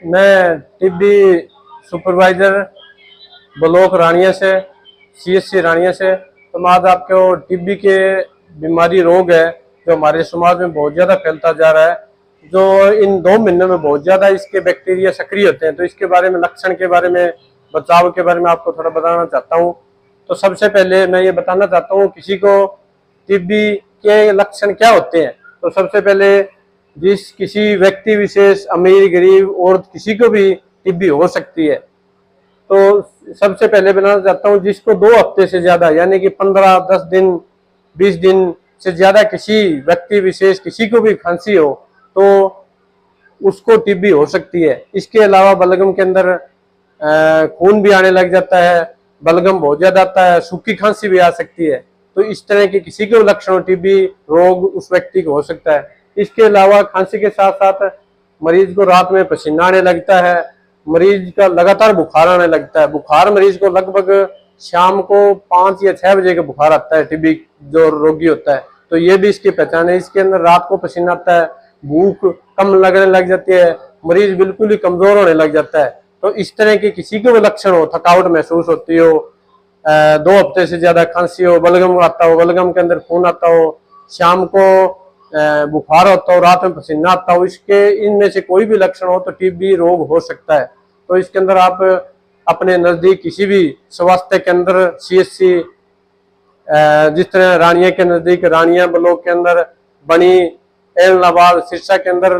मैं TB supervisor block रानिया से, CHC रानिया से। तो मैं आज आपको टीबी के बीमारी रोग है जो हमारे समाज में बहुत ज़्यादा फैलता जा रहा है, जो इन 2 महीनों में बहुत ज़्यादा इसके बैक्टीरिया सक्रिय होते हैं। तो इसके बारे में, लक्षण के बारे में, बचाव के बारे में आपको थोड़ा बताना चाहता हूँ। तो सबसे पहले मैं ये बताना चाहता हूँ किसी को टीबी के लक्षण क्या होते हैं। तो सबसे पहले किसी व्यक्ति विशेष, अमीर गरीब और किसी को भी टीबी हो सकती है। तो सबसे पहले बताना चाहता हूँ जिसको 2 हफ्ते से ज्यादा, यानी कि 15, 10 दिन, 20 दिन से ज्यादा किसी व्यक्ति विशेष, किसी को भी खांसी हो तो उसको टीबी हो सकती है। इसके अलावा बलगम के अंदर खून भी आने लग जाता है, बलगम बहुत ज्यादा आता है, सूखी खांसी भी आ सकती है। तो इस तरह के किसी के लक्षण टीबी रोग उस व्यक्ति को हो सकता है। इसके अलावा खांसी के साथ साथ मरीज को रात में पसीना आने लगता है, मरीज का लगातार बुखार आने लगता है। बुखार मरीज को लगभग शाम को 5 या 6 बजे का बुखार आता है, टीबी जो रोगी होता है। तो ये भी इसकी पहचान है। इसके अंदर रात को पसीना आता है, भूख कम लगने लग जाती है, मरीज बिल्कुल ही कमजोर होने लग जाता है। तो इस तरह के किसी के भी लक्षण हो, थकावट महसूस होती हो, 2 हफ्ते से ज्यादा खांसी हो, बलगम आता हो, बलगम के अंदर खून आता हो, शाम को बुखार होता हो, रात में पसीना आता हो, इनमें से कोई भी लक्षण हो तो टीबी रोग हो सकता है। तो इसके अंदर आप अपने नजदीक किसी भी स्वास्थ्य केंद्र, सीएचसी, जिस तरह रानिया के नजदीक रानिया ब्लॉक के अंदर, बनी, एलनाबाद, सिरसा के अंदर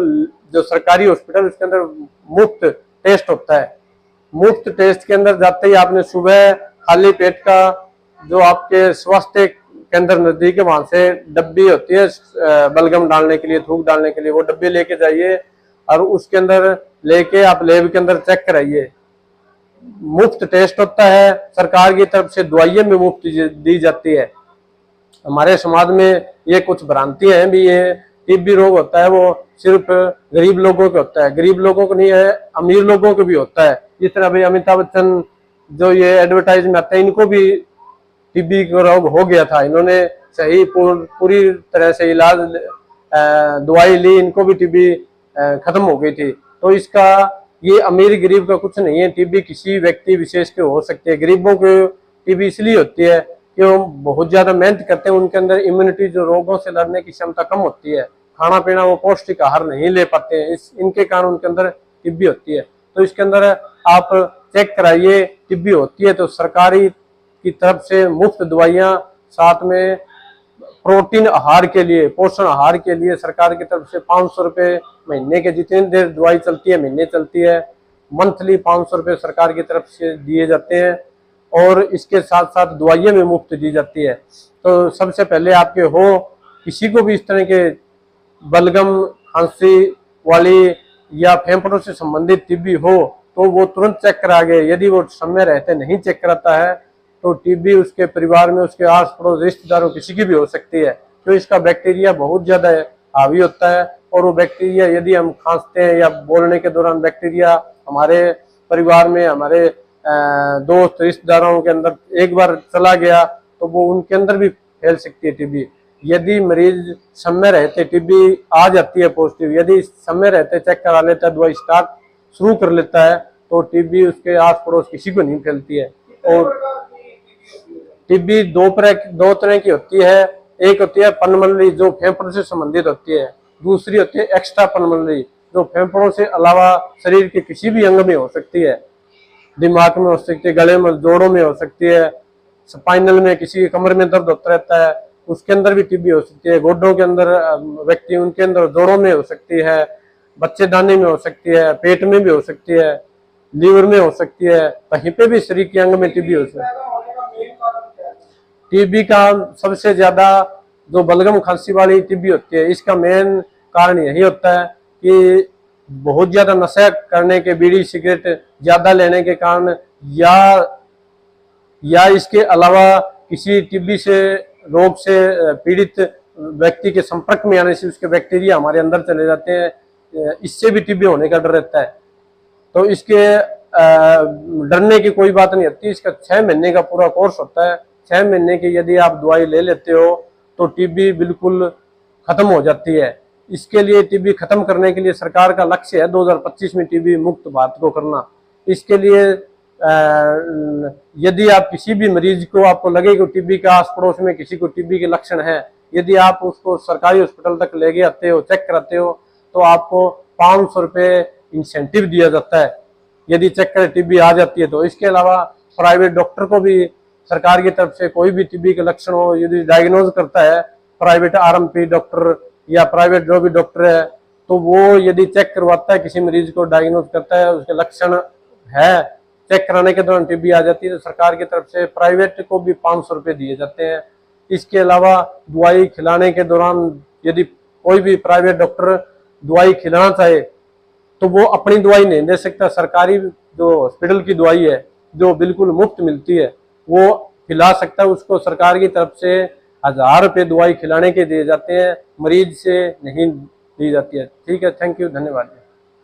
जो सरकारी हॉस्पिटल, उसके अंदर मुफ्त टेस्ट होता है। मुफ्त टेस्ट के अंदर जाते ही आपने सुबह खाली पेट का, जो आपके स्वास्थ्य केंद्र नजदीक है वहां से डब्बी होती है बलगम डालने के लिए, थूक डालने के लिए, वो डब्बी लेके जाइए और उसके अंदर लेके आप लैब के अंदर चेक कराइए। मुफ्त टेस्ट होता है, सरकार की तरफ से दवाइयां भी मुफ्त दी जाती है। हमारे समाज में ये कुछ भ्रांतियां हैं भी, ये टीबी रोग होता है वो सिर्फ गरीब लोगों को होता है। गरीब लोगों को नहीं है, अमीर लोगों को भी होता है। जिस तरह भाई अमिताभ बच्चन जो ये एडवर्टाइज में आते हैं, इनको भी टीबी का रोग हो गया था, इन्होंने सही पूरी तरह से इलाज, दवाई ली, इनको भी टीबी खत्म हो गई थी। तो इसका ये अमीर गरीब का कुछ नहीं है, टीबी किसी व्यक्ति विशेष के हो सकती है। गरीबों को टीबी इसलिए होती है कि वो बहुत ज्यादा मेहनत करते हैं, उनके अंदर इम्यूनिटी, जो रोगों से लड़ने की क्षमता कम होती है, खाना पीना वो पौष्टिक आहार नहीं ले पाते हैं, इनके कारण उनके अंदर टीबी होती है। तो इसके अंदर आप चेक कराइए, टीबी होती है तो सरकारी की तरफ से मुफ्त दवाइयां, साथ में प्रोटीन आहार के लिए, पोषण आहार के लिए सरकार की तरफ से 500 रुपये महीने के, जितनी देर दवाई चलती है महीने चलती है, मंथली 500 रुपये सरकार की तरफ से दिए जाते हैं। और इसके साथ साथ दवाइयाँ भी मुफ्त दी जाती है। तो सबसे पहले आपके हो किसी को भी इस तरह के बलगम, खांसी वाली या फेफड़ों से संबंधित टीबी हो तो वो तुरंत चेक करा गए। यदि वो समय रहते नहीं चेक कराता है तो टीबी उसके परिवार में, उसके आस पड़ोस, रिश्तेदारों, किसी की भी हो सकती है। तो इसका बैक्टीरिया बहुत ज्यादा हावी होता है और वो बैक्टीरिया, यदि हम खांसते हैं या बोलने के दौरान बैक्टीरिया हमारे परिवार में, हमारे दोस्त, रिश्तेदारों के अंदर एक बार चला गया तो वो उनके अंदर भी फैल सकती है टीबी। यदि मरीज समय रहते, टीबी आ जाती है पॉजिटिव, यदि समय रहते चेक करा लेता है, दवाई स्टार्ट शुरू कर लेता है तो टीबी उसके आस पड़ोस किसी को नहीं फैलती है। और टीबी दो तरह की होती है। एक होती है पल्मोनरी, जो फेफड़ों से संबंधित होती है। दूसरी होती है एक्स्ट्रा पल्मोनरी, जो फेफड़ों से अलावा शरीर के किसी भी अंग में हो सकती है। दिमाग में हो सकती है, गले में, जोड़ों में हो सकती है, स्पाइनल में, किसी के कमर में दर्द होता रहता है उसके अंदर भी टीबी हो सकती है। गोडों के अंदर व्यक्ति, उनके अंदर जोड़ों में हो सकती है, बच्चेदानी में हो सकती है, पेट में भी हो सकती है, लीवर में हो सकती है, कहीं पे भी शरीर के अंग में टीबी हो सकती है। टीबी का सबसे ज्यादा जो बलगम खांसी वाली टीबी होती है, इसका मेन कारण यही होता है कि बहुत ज्यादा नशा करने के, बीड़ी सिगरेट ज्यादा लेने के कारण, या इसके अलावा किसी टीबी से रोग से पीड़ित व्यक्ति के संपर्क में आने से उसके बैक्टीरिया हमारे अंदर चले जाते हैं, इससे भी टीबी होने का डर रहता है। तो इसके डरने की कोई बात नहीं होती। इसका 6 महीने का पूरा कोर्स होता है। 6 महीने की यदि आप दवाई ले लेते हो तो टीबी बिल्कुल खत्म हो जाती है। इसके लिए टीबी खत्म करने के लिए सरकार का लक्ष्य है 2025 में टीबी मुक्त भारत को करना। इसके लिए यदि आप किसी भी मरीज को आपको लगे कि टीबी का आस पड़ोस में किसी को टीबी के लक्षण है, यदि आप उसको सरकारी हॉस्पिटल तक लेके आते हो, चेक कराते हो, तो आपको 500 रुपये इंसेंटिव दिया जाता है यदि चेक कर टीबी आ जाती है तो। इसके अलावा प्राइवेट डॉक्टर को भी सरकार की तरफ से कोई भी टीबी के लक्षण हो यदि डायग्नोज करता है प्राइवेट आरएमपी डॉक्टर या प्राइवेट जो भी डॉक्टर है, तो वो यदि चेक करवाता है किसी मरीज को, डायग्नोज करता है, उसके लक्षण है, चेक कराने के दौरान टीबी आ जाती है, तो सरकार की तरफ से प्राइवेट को भी 500 रुपये दिए जाते हैं। इसके अलावा दवाई खिलाने के दौरान यदि कोई भी प्राइवेट डॉक्टर दवाई खिलाना चाहे तो वो अपनी दवाई नहीं दे सकता, सरकारी जो हॉस्पिटल की दवाई है जो बिल्कुल मुफ्त मिलती है वो खिला सकता है। उसको सरकार की तरफ से 1000 रुपये दवाई खिलाने के दिए जाते हैं, मरीज से नहीं दी जाती है। ठीक है, थैंक यू, धन्यवाद।